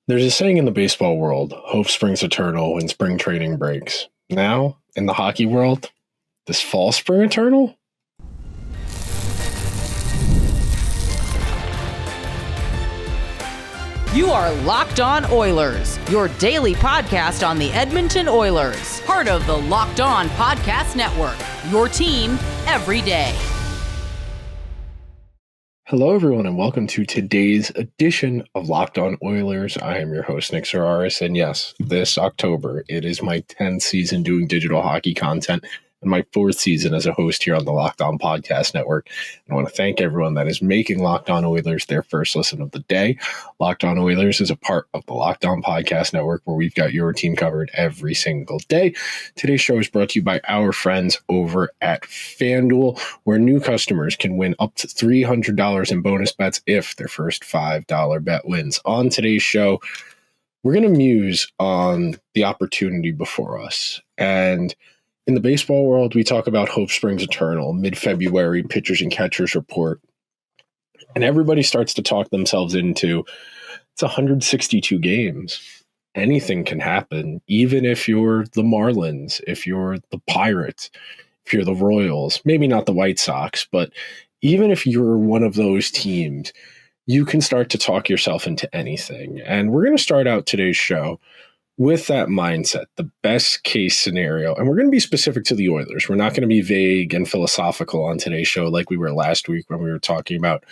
There's a saying in the baseball world, hope springs eternal when spring training breaks. Now, in the hockey world, this fall spring eternal? You are Locked On Oilers, your daily podcast on the Edmonton Oilers, part of the Locked On Podcast Network, your team every day. Hello, everyone, and welcome to today's edition of Locked On Oilers. I am your host, Nick Zararis, and yes, this October, it is my 10th season doing digital hockey content and my 4th season as a host here on the Locked On Podcast Network. And I want to thank everyone that is making Locked On Oilers their first listen of the day. Locked On Oilers is a part of the Locked On Podcast Network where we've got your team covered every single day. Today's show is brought to you by our friends over at Fanduel, where new customers can win up to $300 in bonus bets if their first $5 bet wins. On today's show, we're going to muse on the opportunity before us. And in the baseball world, we talk about hope springs eternal, mid-February pitchers and catchers report. And everybody starts to talk themselves into, it's 162 games. Anything can happen, even if you're the Marlins, if you're the Pirates, if you're the Royals, maybe not the White Sox, but even if you're one of those teams, you can start to talk yourself into anything. And we're going to start out today's show with that mindset, the best case scenario. And we're going to be specific to the Oilers. We're not going to be vague and philosophical on today's show like we were last week when we were talking about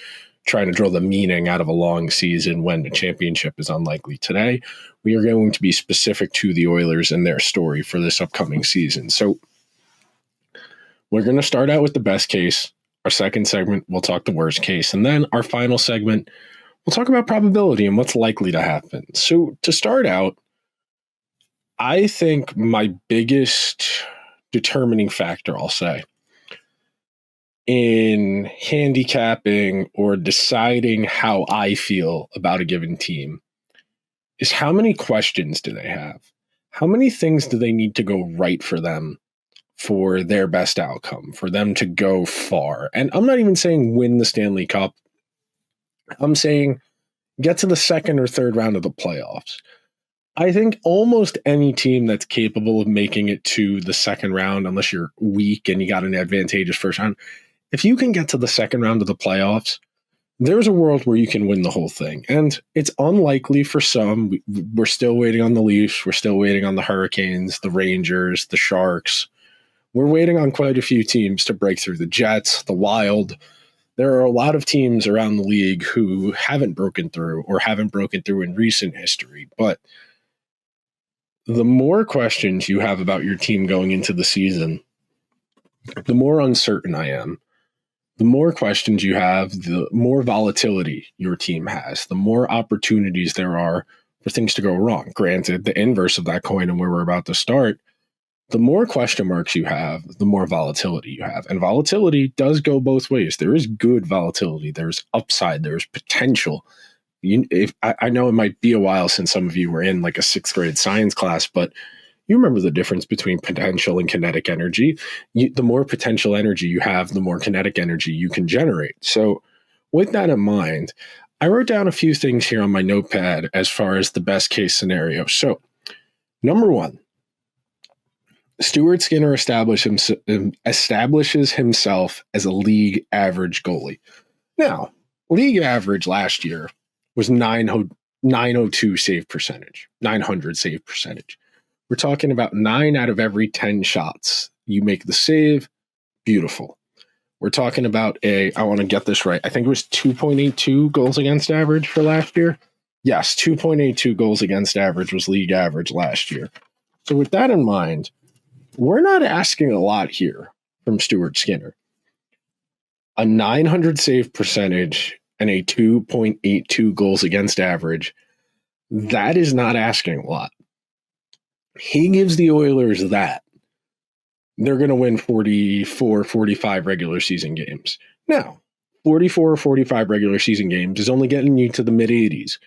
trying to draw the meaning out of a long season when the championship is unlikely today. We are going to be specific to the Oilers and their story for this upcoming season. So we're going to start out with the best case. Our second segment, we'll talk the worst case. And then our final segment, we'll talk about probability and what's likely to happen. So to start out, I think my biggest determining factor, I'll say, in handicapping or deciding how I feel about a given team is how many questions do they have? How many things do they need to go right for them for their best outcome, for them to go far? And I'm not even saying win the Stanley Cup. I'm saying get to the second or third round of the playoffs. I think almost any team that's capable of making it to the second round, unless you're weak and you got an advantageous first round, if you can get to the second round of the playoffs, there's a world where you can win the whole thing. And it's unlikely for some. We're still waiting on the Leafs. We're still waiting on the Hurricanes, the Rangers, the Sharks. We're waiting on quite a few teams to break through. The Jets, the Wild. There are a lot of teams around the league who haven't broken through or haven't broken through in recent history. But the more questions you have about your team going into the season, the more uncertain I am. The more questions you have, the more volatility your team has, the more opportunities there are for things to go wrong. Granted, the inverse of that coin and where we're about to start, the more question marks you have, the more volatility you have. And volatility does go both ways. There is good volatility. There's upside. There's potential. I know it might be a while since some of you were in like a 6th grade science class, but you remember the difference between potential and kinetic energy. The more potential energy you have, the more kinetic energy you can generate. So with that in mind, I wrote down a few things here on my notepad as far as the best case scenario. So number one, Stuart Skinner establishes himself as a league average goalie. Now, league average last year was 902 save percentage, 900 save percentage. We're talking about 9 out of every 10 shots. You make the save, beautiful. We're talking about I want to get this right, I think it was 2.82 goals against average for last year. Yes, 2.82 goals against average was league average last year. So with that in mind, we're not asking a lot here from Stuart Skinner. A 900 save percentage and a 2.82 goals against average, that is not asking a lot. He gives the Oilers that. They're going to win 44, 45 regular season games. Now, 44 or 45 regular season games is only getting you to the mid-80s.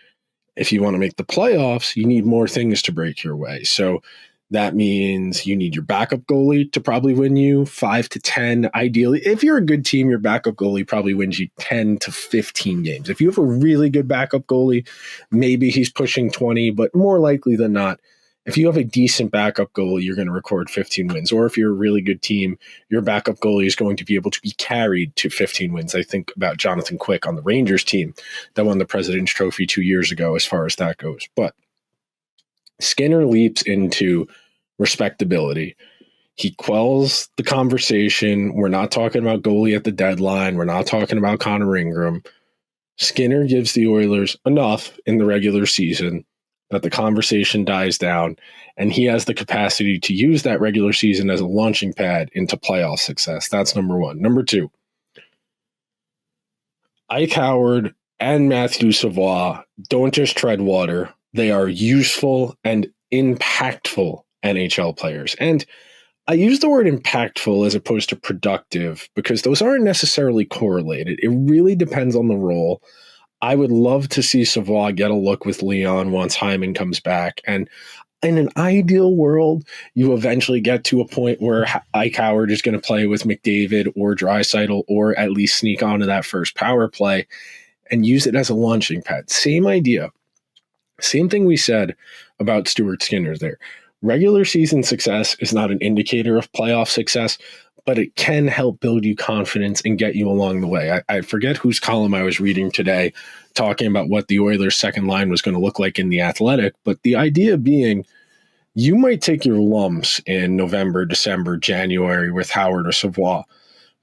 If you want to make the playoffs, you need more things to break your way. So That means you need your backup goalie to probably win you 5 to 10. Ideally, if you're a good team, your backup goalie probably wins you 10 to 15 games. If you have a really good backup goalie, maybe he's pushing 20, but more likely than not, if you have a decent backup goalie, you're going to record 15 wins. Or if you're a really good team, your backup goalie is going to be able to be carried to 15 wins. I think about Jonathan Quick on the Rangers team that won the President's Trophy 2 years ago as far as that goes. But Skinner leaps into respectability. He quells the conversation. We're not talking about goalie at the deadline. We're not talking about Connor Ingram. Skinner gives the Oilers enough in the regular season that the conversation dies down, and he has the capacity to use that regular season as a launching pad into playoff success. That's number one. Number two, Ike Howard and Matthew Savoie don't just tread water. They are useful and impactful NHL players. And I use the word impactful as opposed to productive because those aren't necessarily correlated. It really depends on the role. I would love to see Savoie get a look with Leon once Hyman comes back. And in an ideal world, you eventually get to a point where Ike Howard is going to play with McDavid or Draisaitl or at least sneak onto that first power play and use it as a launching pad. Same idea. Same thing we said about Stuart Skinner there. Regular season success is not an indicator of playoff success, but it can help build you confidence and get you along the way. I forget whose column I was reading today talking about what the Oilers' second line was going to look like in The Athletic, but the idea being you might take your lumps in November, December, January with Howard or Savoie,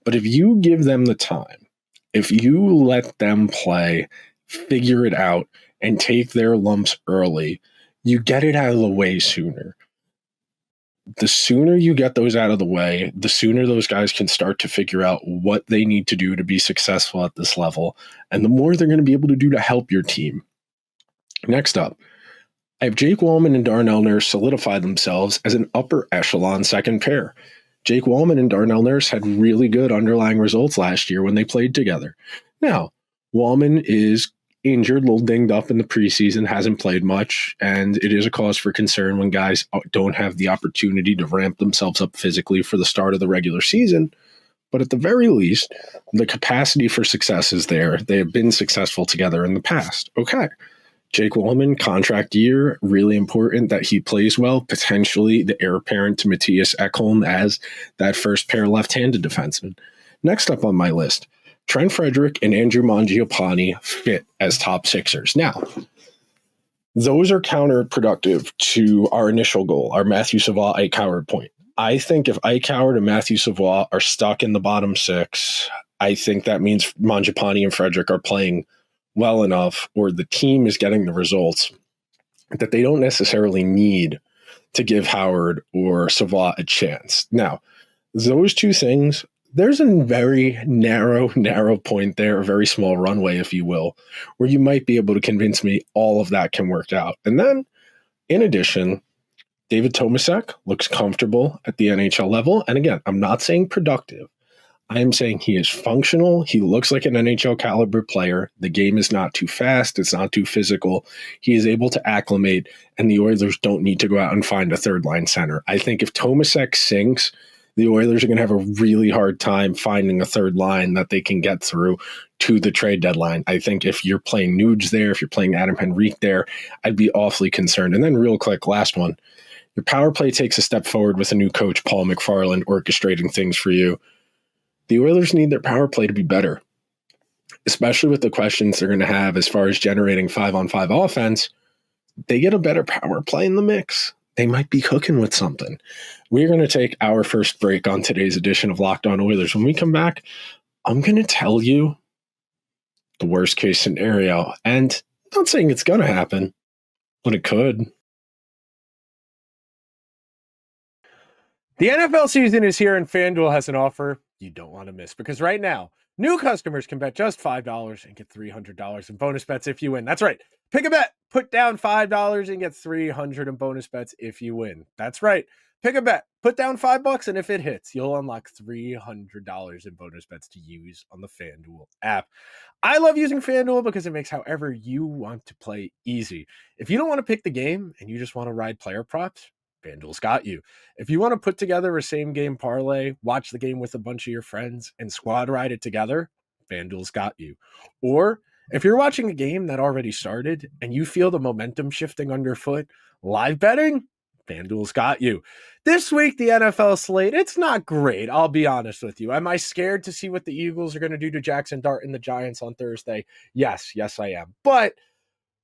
but if you give them the time, if you let them play, figure it out, and take their lumps early, you get it out of the way sooner. The sooner you get those out of the way, the sooner those guys can start to figure out what they need to do to be successful at this level, and the more they're going to be able to do to help your team. Next up, I have Jake Walman and Darnell Nurse solidify themselves as an upper echelon second pair. Jake Walman and Darnell Nurse had really good underlying results last year when they played together. Now, Walman is injured, a little dinged up in the preseason, hasn't played much, and it is a cause for concern when guys don't have the opportunity to ramp themselves up physically for the start of the regular season. But at the very least, the capacity for success is there. They have been successful together in the past. Okay. Jake Walman, contract year, really important that he plays well, potentially the heir apparent to Matthias Ekholm as that first pair left-handed defenseman. Next up on my list, Trent Frederick and Andrew Mangiapane fit as top sixers. Now, those are counterproductive to our initial goal, our Matthew Savoie, Ike Howard point. I think if Ike Howard and Matthew Savoie are stuck in the bottom six, I think that means Mangiapane and Frederick are playing well enough, or the team is getting the results that they don't necessarily need to give Howard or Savoie a chance. Now, those two things, there's a very narrow point there, a very small runway, if you will, where you might be able to convince me all of that can work out. And then, in addition, David Tomasek looks comfortable at the NHL level. And again, I'm not saying productive. I am saying he is functional. He looks like an NHL caliber player. The game is not too fast. It's not too physical. He is able to acclimate, and the Oilers don't need to go out and find a third line center. I think if Tomasek sinks, the Oilers are going to have a really hard time finding a third line that they can get through to the trade deadline. I think if you're playing Nuge there, if you're playing Adam Henrique there, I'd be awfully concerned. And then real quick, last one. Your power play takes a step forward with a new coach, Paul McFarland, orchestrating things for you. The Oilers need their power play to be better, especially with the questions they're going to have as far as generating 5-on-5 offense. They get a better power play in the mix. They might be cooking with something. We're going to take our first break on today's edition of Locked On Oilers. When we come back, I'm going to tell you the worst case scenario. And I'm not saying it's going to happen, but it could. The NFL season is here, and Fanduel has an offer you don't want to miss, because right now, new customers can bet just $5 and get $300 in bonus bets if you win. That's right. Pick a bet, put down $5 and get $300 in bonus bets if you win. That's right. Pick a bet, put down $5, and if it hits, you'll unlock $300 in bonus bets to use on the Fanduel app. I love using Fanduel because it makes however you want to play easy. If you don't want to pick the game and you just want to ride player props, FanDuel's got you. If you want to put together a same game parlay, watch the game with a bunch of your friends, and squad ride it together, FanDuel's got you. Or if you're watching a game that already started and you feel the momentum shifting underfoot, live betting, FanDuel's got you. This week, the NFL slate, it's not great, I'll be honest with you. Am I scared to see what the Eagles are going to do to Jackson Dart and the Giants on Thursday? Yes, I am. But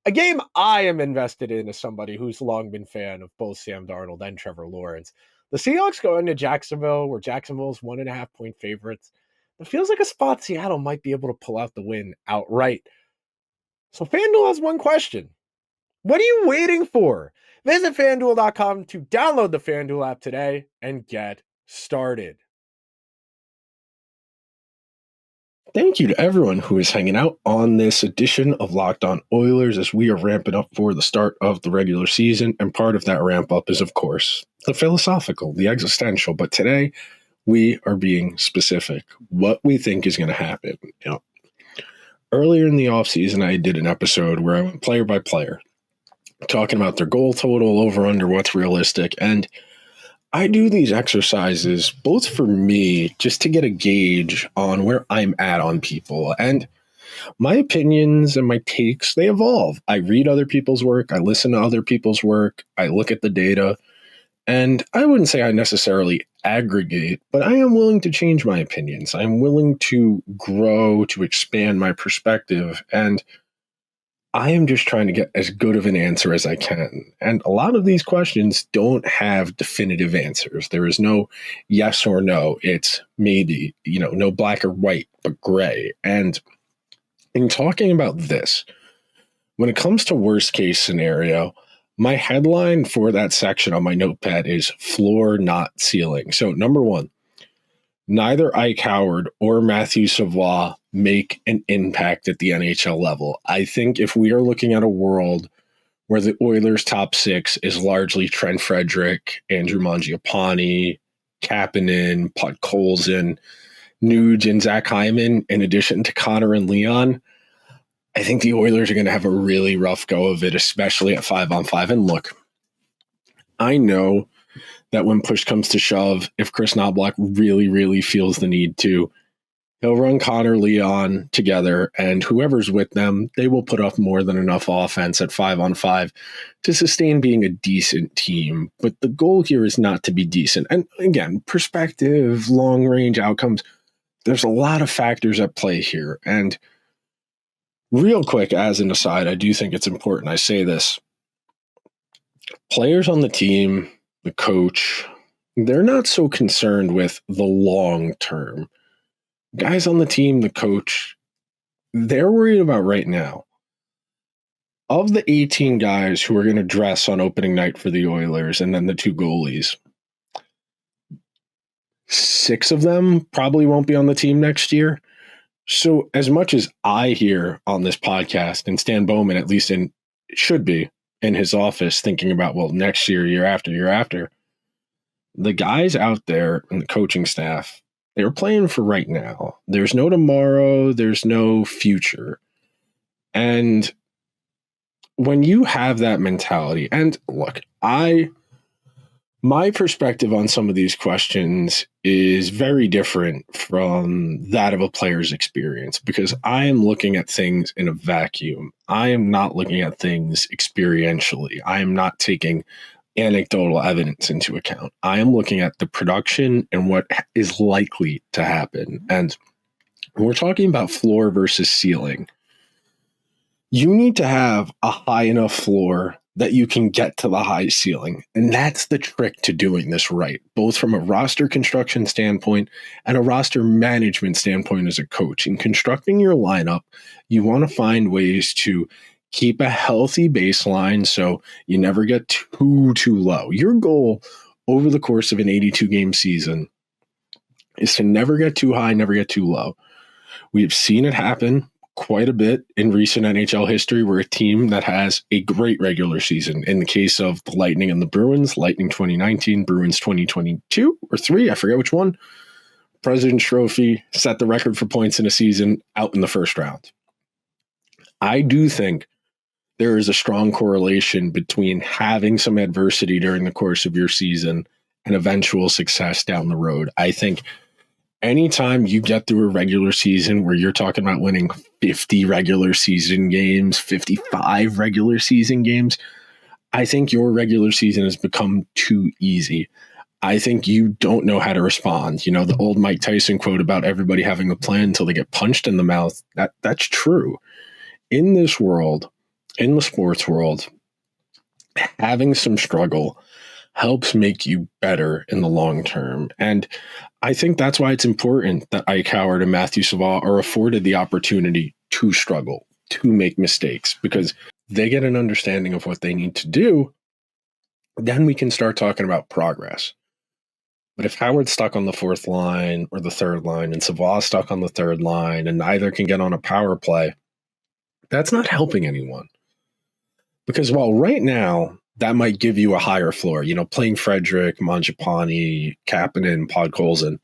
a game I am invested in as somebody who's long been a fan of both Sam Darnold and Trevor Lawrence. The Seahawks go into Jacksonville, where Jacksonville's 1.5-point favorites. It feels like a spot Seattle might be able to pull out the win outright. So FanDuel has one question. What are you waiting for? Visit FanDuel.com to download the FanDuel app today and get started. Thank you to everyone who is hanging out on this edition of Locked On Oilers as we are ramping up for the start of the regular season. And part of that ramp up is, of course, the philosophical, the existential. But today we are being specific. What we think is going to happen. Earlier in the offseason, I did an episode where I went player by player, talking about their goal total, over under, what's realistic. And I do these exercises both for me, just to get a gauge on where I'm at on people. And my opinions and my takes, they evolve. I read other people's work. I listen to other people's work. I look at the data. And I wouldn't say I necessarily aggregate, but I am willing to change my opinions. I'm willing to grow, to expand my perspective. And I am just trying to get as good of an answer as I can. And a lot of these questions don't have definitive answers. There is no yes or no. It's maybe, no black or white, but gray. And in talking about this, when it comes to worst case scenario, my headline for that section on my notepad is floor, not ceiling. So number one, neither Ike Howard or Matthew Savoie make an impact at the NHL level. I think if we are looking at a world where the Oilers' top six is largely Trent Frederick, Andrew Mangiapane, Kapanen, Podkolzin, Nuge, and Zach Hyman, in addition to Connor and Leon, I think the Oilers are going to have a really rough go of it, especially at 5-on-5. And look, I know that when push comes to shove, if Chris Knoblauch really, really feels the need to, he'll run Connor, Leon together, and whoever's with them, they will put up more than enough offense at 5-on-5 to sustain being a decent team. But the goal here is not to be decent. And again, perspective, long-range outcomes, there's a lot of factors at play here. And real quick, as an aside, I do think it's important I say this. Players on the team, the coach, they're not so concerned with the long term. Guys on the team, the coach, they're worried about right now. Of the 18 guys who are going to dress on opening night for the Oilers and then the two goalies, 6 of them probably won't be on the team next year. So as much as I hear on this podcast, and Stan Bowman, at least should be in his office thinking about, well, next year after, the guys out there and the coaching staff, they're playing for right now. There's no tomorrow. There's no future. And when you have that mentality, and look, my perspective on some of these questions is very different from that of a player's experience because I am looking at things in a vacuum. I am not looking at things experientially. I am not taking anecdotal evidence into account. I am looking at the production and what is likely to happen. And when we're talking about floor versus ceiling, you need to have a high enough floor that you can get to the high ceiling. And that's the trick to doing this right, both from a roster construction standpoint and a roster management standpoint as a coach. In constructing your lineup, you want to find ways to keep a healthy baseline so you never get too low. Your goal over the course of an 82-game season is to never get too high, never get too low. We've seen it happen quite a bit in recent NHL history. We're a team that has a great regular season. In the case of the Lightning and the Bruins, Lightning 2019, Bruins 2022 or 3, I forget which one. President's Trophy set the record for points in a season out in the first round. I do think there is a strong correlation between having some adversity during the course of your season and eventual success down the road. I think anytime you get through a regular season where you're talking about winning 50 regular season games, 55 regular season games, I think your regular season has become too easy. I think you don't know how to respond. You know, the old Mike Tyson quote about everybody having a plan until they get punched in the mouth. That's true. In this world, in the sports world, having some struggle helps make you better in the long term. And I think that's why it's important that Ike Howard and Matthew Savoie are afforded the opportunity to struggle, to make mistakes, because they get an understanding of what they need to do. Then we can start talking about progress. But if Howard's stuck on the fourth line or the third line and Savoie's stuck on the third line and neither can get on a power play, that's not helping anyone. Because while right now, that might give you a higher floor, you know, playing Frederic, Mangiapane, Kapanen, Podkolzin,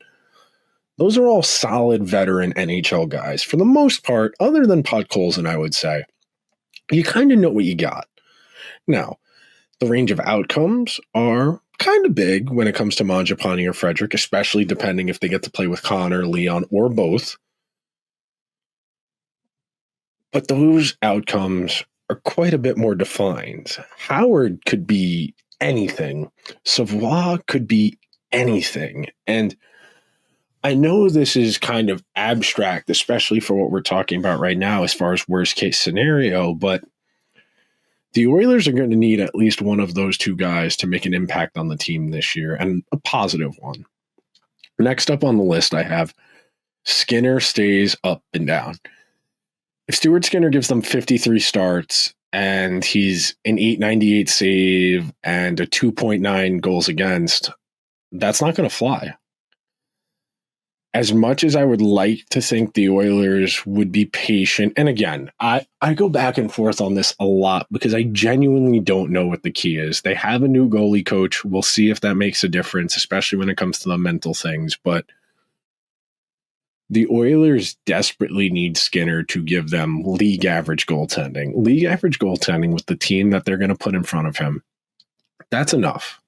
those are all solid veteran NHL guys. For the most part, other than Podkolzin, I would say, you kind of know what you got. Now, the range of outcomes are kind of big when it comes to Mangiapane or Frederic, especially depending if they get to play with Connor, Leon, or both. But those outcomes are quite a bit more defined. Howard could be anything. Savoie could be anything. And I know this is kind of abstract, especially for what we're talking about right now as far as worst case scenario, but the Oilers are going to need at least one of those two guys to make an impact on the team this year, and a positive one. Next up on the list, I have Skinner stays up and down. If Stuart Skinner gives them 53 starts and he's an .898 save and a 2.9 goals against, that's not going to fly. As much as I would like to think the Oilers would be patient, and again, I go back and forth on this a lot because I genuinely don't know what the key is. They have a new goalie coach. We'll see if that makes a difference, especially when it comes to the mental things, but the Oilers desperately need Skinner to give them league average goaltending. League average goaltending with the team that they're going to put in front of him. That's enough.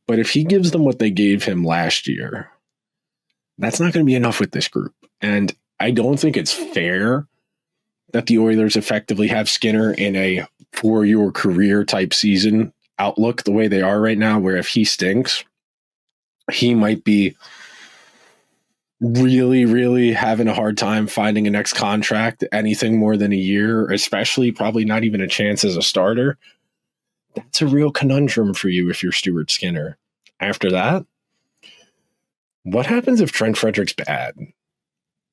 But if he gives them what they gave him last year, that's not going to be enough with this group. And I don't think it's fair that the Oilers effectively have Skinner in a for your career type season outlook the way they are right now, where if he stinks, he might be really, really having a hard time finding a next contract, anything more than a year, especially probably not even a chance as a starter. That's a real conundrum for you if you're Stuart Skinner. After that, what happens if Trent Frederick's bad?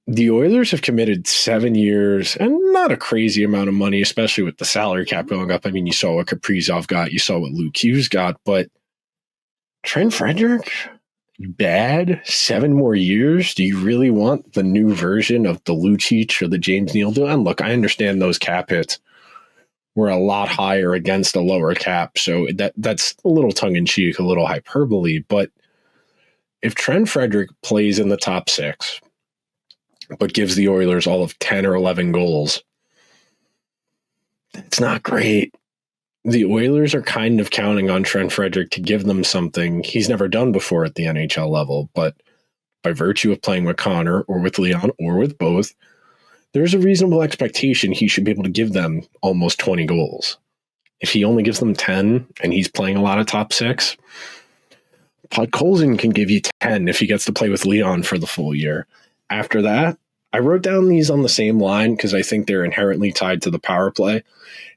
The Oilers have committed 7 years and not a crazy amount of money, especially with the salary cap going up. I mean, you saw what Kaprizov got, you saw what Luke Hughes got, but Trent Frederick, bad? 7 more years? Do you really want the new version of the Lucic or the James Neal deal? And look, I understand those cap hits were a lot higher against a lower cap, so that's a little tongue-in-cheek, a little hyperbole, but if Trent Frederick plays in the top 6, but gives the Oilers all of 10 or 11 goals, that's not great. The Oilers are kind of counting on Trent Frederick to give them something he's never done before at the NHL level, but by virtue of playing with Connor or with Leon or with both, there's a reasonable expectation he should be able to give them almost 20 goals. If he only gives them 10 and he's playing a lot of top 6, Podkolzin can give you 10 if he gets to play with Leon for the full year. After that, I wrote down these on the same line because I think they're inherently tied to the power play.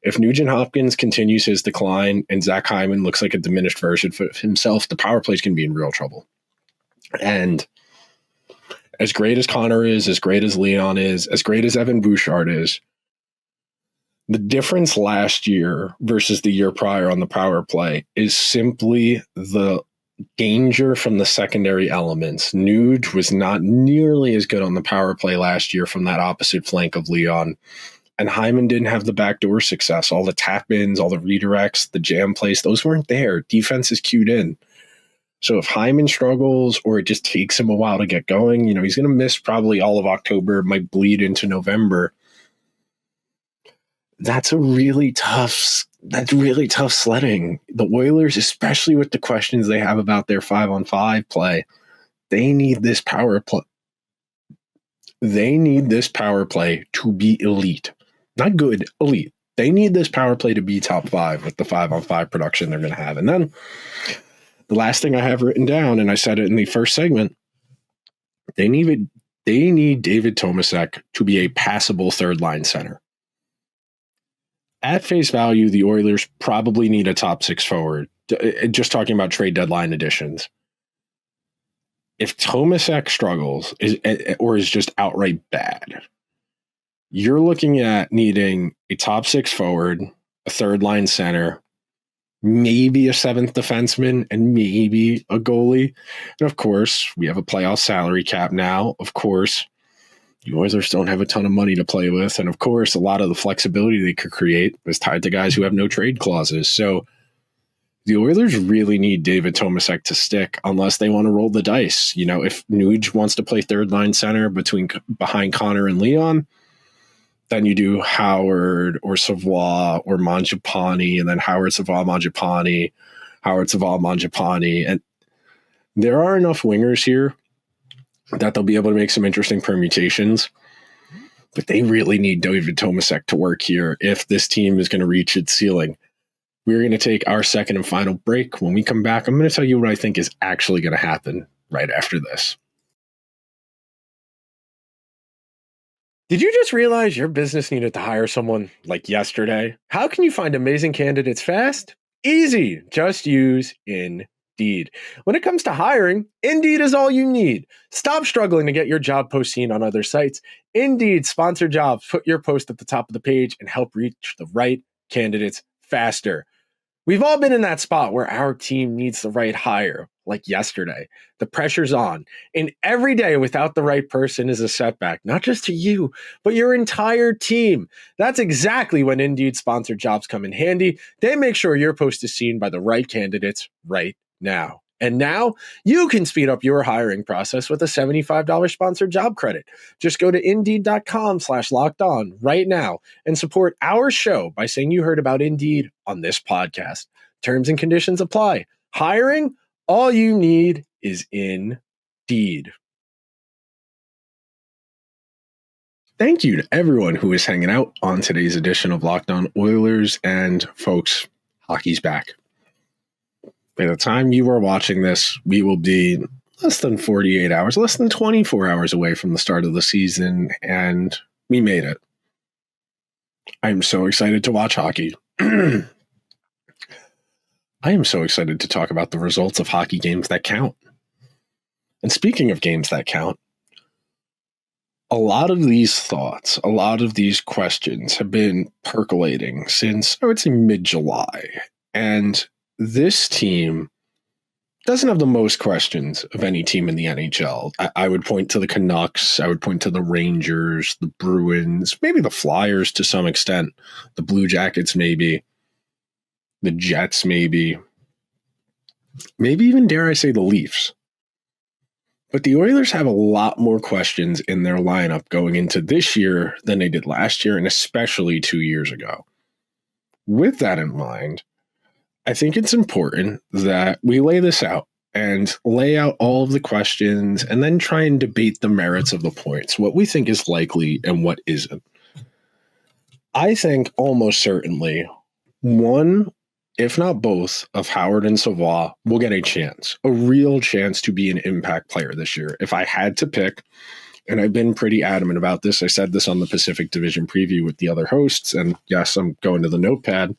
If Nugent-Hopkins continues his decline and Zach Hyman looks like a diminished version of himself, the power play is going to be in real trouble. And as great as Connor is, as great as Leon is, as great as Evan Bouchard is, the difference last year versus the year prior on the power play is simply the danger from the secondary elements. Nuge was not nearly as good on the power play last year from that opposite flank of Leon. And Hyman didn't have the backdoor success. All the tap-ins, all the redirects, the jam plays, those weren't there. Defense is cued in. So if Hyman struggles or it just takes him a while to get going, you know, he's going to miss probably all of October, might bleed into November. that's really tough sledding. The Oilers, especially with the questions they have about their 5-on-5 play, they need this power play. They need this power play to be elite. Not good, elite. They need this power play to be top 5 with the 5-on-5 production they're going to have. And then the last thing I have written down, and I said it in the first segment, they need David Tomasek to be a passable third-line center. At face value, the Oilers probably need a top 6 forward. Just talking about trade deadline additions. If Tomasek struggles or is just outright bad, you're looking at needing a top 6 forward, a third-line center, maybe a 7th defenseman, and maybe a goalie. And of course, we have a playoff salary cap now. Of course, the Oilers don't have a ton of money to play with. And of course, a lot of the flexibility they could create is tied to guys who have no trade clauses. So the Oilers really need David Tomasek to stick unless they want to roll the dice. You know, if Nuge wants to play third-line center behind Connor and Leon, then you do Howard or Savoie or Mangiapane, and then Howard, Savoie, Mangiapane, Howard, Savoie, Mangiapane. And there are enough wingers here that they'll be able to make some interesting permutations. But they really need David Tomasek to work here if this team is going to reach its ceiling. We're going to take our second and final break. When we come back, I'm going to tell you what I think is actually going to happen right after this. Did you just realize your business needed to hire someone like yesterday? How can you find amazing candidates fast? Easy. Just use Indeed. When it comes to hiring, Indeed is all you need. Stop struggling to get your job post seen on other sites. Indeed sponsored jobs put your post at the top of the page and help reach the right candidates faster. We've all been in that spot where our team needs the right hire, like yesterday. The pressure's on, and every day without the right person is a setback, not just to you, but your entire team. That's exactly when Indeed sponsored jobs come in handy. They make sure your post is seen by the right candidates right now. And now you can speed up your hiring process with a $75 sponsored job credit. Just go to Indeed.com/lockedon right now and support our show by saying you heard about Indeed on this podcast. Terms and conditions apply. Hiring, all you need is Indeed. Thank you to everyone who is hanging out on today's edition of Locked On Oilers. And folks, hockey's back. By the time you are watching this, we will be less than 48 hours, less than 24 hours away from the start of the season, and we made it. I'm so excited to watch hockey. I am so excited to talk about the results of hockey games that count. And speaking of games that count, a lot of these thoughts, a lot of these questions have been percolating since, I would say, mid-July. And this team doesn't have the most questions of any team in the NHL. I would point to the Canucks. I would point to the Rangers, the Bruins, maybe the Flyers to some extent, the Blue Jackets maybe, the Jets maybe even, dare I say, the Leafs. But the Oilers have a lot more questions in their lineup going into this year than they did last year, and especially 2 years ago. With that in mind, I think it's important that we lay this out and lay out all of the questions and then try and debate the merits of the points, what we think is likely and what isn't. I think almost certainly one, if not both, of Howard and Savoie will get a chance, a real chance to be an impact player this year. If I had to pick, and I've been pretty adamant about this, I said this on the Pacific Division preview with the other hosts, and yes, I'm going to the notepad.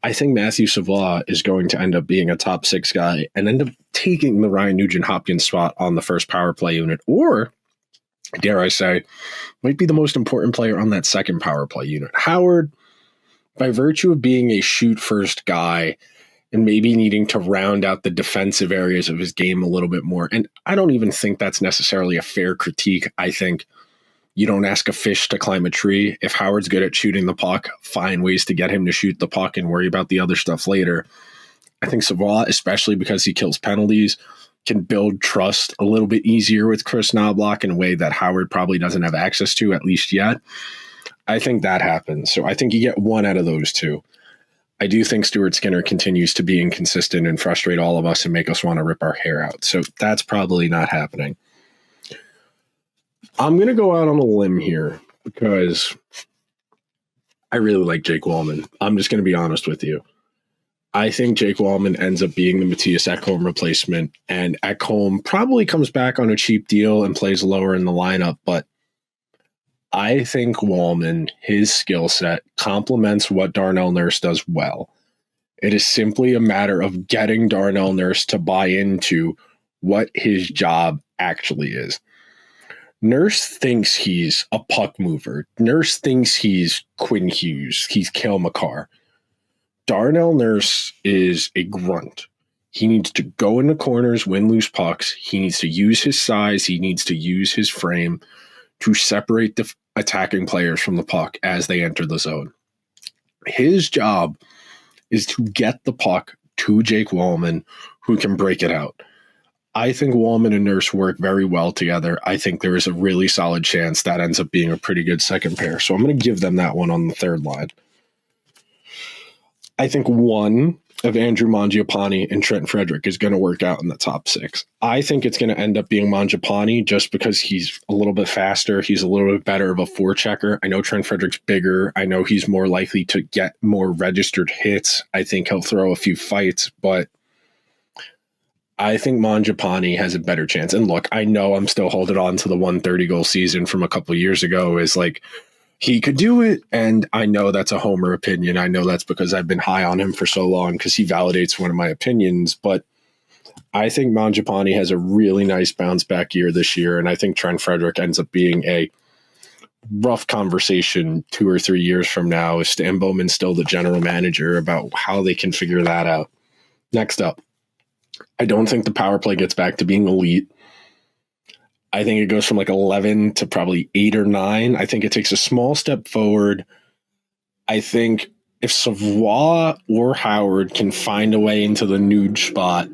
I think Matthew Savoie is going to end up being a top 6 guy and end up taking the Ryan Nugent-Hopkins spot on the first power play unit, or, dare I say, might be the most important player on that second power play unit. Howard, by virtue of being a shoot-first guy and maybe needing to round out the defensive areas of his game a little bit more, and I don't even think that's necessarily a fair critique. I think you don't ask a fish to climb a tree. If Howard's good at shooting the puck, find ways to get him to shoot the puck and worry about the other stuff later. I think Savoie, especially because he kills penalties, can build trust a little bit easier with Chris Knobloch in a way that Howard probably doesn't have access to, at least yet. I think that happens. So I think you get one out of those two. I do think Stuart Skinner continues to be inconsistent and frustrate all of us and make us want to rip our hair out. So that's probably not happening. I'm going to go out on a limb here because I really like Jake Wallman. I'm just going to be honest with you. I think Jake Wallman ends up being the Matthias Ekholm replacement, and Ekholm probably comes back on a cheap deal and plays lower in the lineup, but I think Wallman, his skill set, complements what Darnell Nurse does well. It is simply a matter of getting Darnell Nurse to buy into what his job actually is. Nurse thinks he's a puck mover. Nurse thinks he's Quinn Hughes. He's Cale Makar. Darnell Nurse is a grunt. He needs to go in the corners, win loose pucks. He needs to use his size. He needs to use his frame to separate the attacking players from the puck as they enter the zone. His job is to get the puck to Jake Wallman, who can break it out. I think Wallman and Nurse work very well together. I think there is a really solid chance that ends up being a pretty good second pair. So I'm going to give them that one on the third line. I think one of Andrew Mangiapane and Trent Frederick is going to work out in the top six. I think it's going to end up being Mangiapane just because he's a little bit faster. He's a little bit better of a forechecker. I know Trent Frederick's bigger. I know he's more likely to get more registered hits. I think he'll throw a few fights, but I think Mangiapane has a better chance. And look, I know I'm still holding on to the 130 goal season from a couple of years ago is like, he could do it, and I know that's a homer opinion. I know that's because I've been high on him for so long because he validates one of my opinions, but I think Mangiapane has a really nice bounce-back year this year, and I think Trent Frederick ends up being a rough conversation 2 or 3 years from now if Stan Bowman's still the general manager about how they can figure that out. Next up, I don't think the power play gets back to being elite. I think it goes from like 11 to probably 8 or 9. I think it takes a small step forward. I think if Savoie or Howard can find a way into the nude spot,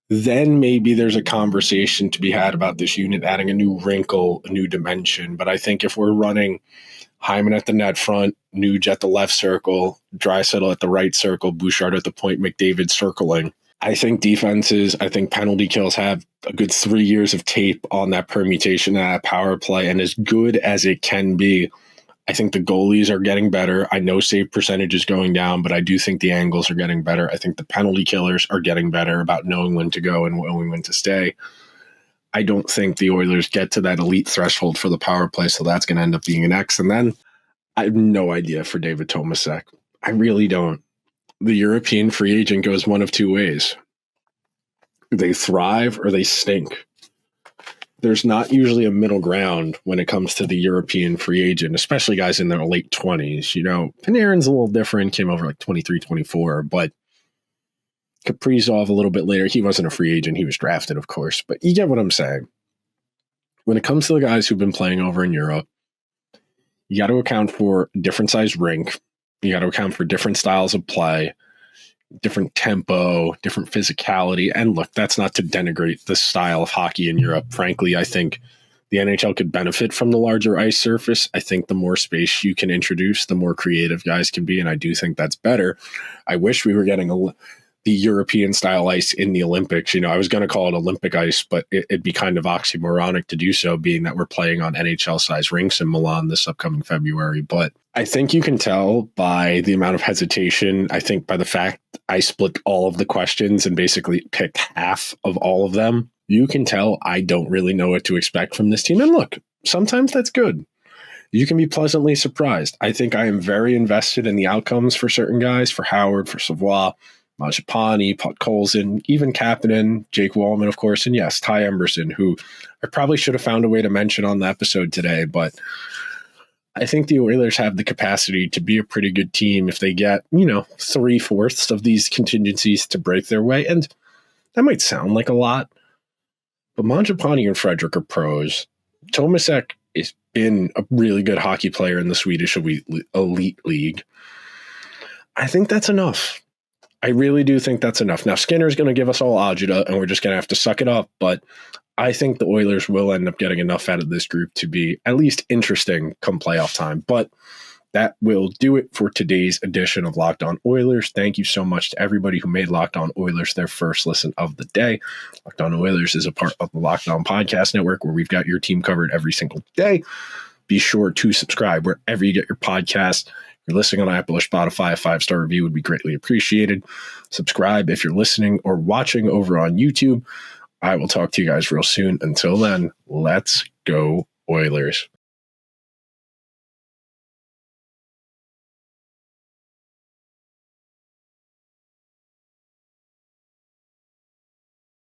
then maybe there's a conversation to be had about this unit adding a new wrinkle, a new dimension. But I think if we're running Hyman at the net front, Nuge at the left circle, Draisaitl at the right circle, Bouchard at the point, McDavid circling, I think defenses, I think penalty kills have a good 3 years of tape on that permutation and that power play. And as good as it can be, I think the goalies are getting better. I know save percentage is going down, but I do think the angles are getting better. I think the penalty killers are getting better about knowing when to go and knowing when to stay. I don't think the Oilers get to that elite threshold for the power play, so that's going to end up being an X. And then I have no idea for David Tomasek. I really don't. The European free agent goes one of two ways. They thrive or they stink. There's not usually a middle ground when it comes to the European free agent, especially guys in their late 20s. You know, Panarin's a little different, came over like 23, 24, but Kaprizov a little bit later. He wasn't a free agent. He was drafted, of course, but you get what I'm saying. When it comes to the guys who've been playing over in Europe, you got to account for different size rink. You got to account for different styles of play, different tempo, different physicality. And look, that's not to denigrate the style of hockey in Europe. Frankly, I think the NHL could benefit from the larger ice surface. I think the more space you can introduce, the more creative guys can be. And I do think that's better. I wish we were getting the European style ice in the Olympics. You know, I was going to call it Olympic ice, but it'd be kind of oxymoronic to do so, being that we're playing on NHL size rinks in Milan this upcoming February. But I think you can tell by the amount of hesitation. I think by the fact I split all of the questions and basically picked half of all of them, you can tell I don't really know what to expect from this team. And look, sometimes that's good. You can be pleasantly surprised. I think I am very invested in the outcomes for certain guys, for Howard, for Savoie, Mangiapane, Podkolzin, even Kapanen, Jake Wallman, of course, and yes, Ty Emberson, who I probably should have found a way to mention on the episode today, but I think the Oilers have the capacity to be a pretty good team if they get, 3/4 of these contingencies to break their way. And that might sound like a lot, but Mangiapane and Frederick are pros. Tomasek has been a really good hockey player in the Swedish elite league. I think that's enough. I really do think that's enough. Now, Skinner's going to give us all agita, and we're just going to have to suck it up, but I think the Oilers will end up getting enough out of this group to be at least interesting come playoff time. But that will do it for today's edition of Locked On Oilers. Thank you so much to everybody who made Locked On Oilers their first listen of the day. Locked On Oilers is a part of the Locked On Podcast Network, where we've got your team covered every single day. Be sure to subscribe wherever you get your podcast. If you're listening on Apple or Spotify, a 5-star review would be greatly appreciated. Subscribe if you're listening or watching over on YouTube. I will talk to you guys real soon. Until then, let's go Oilers.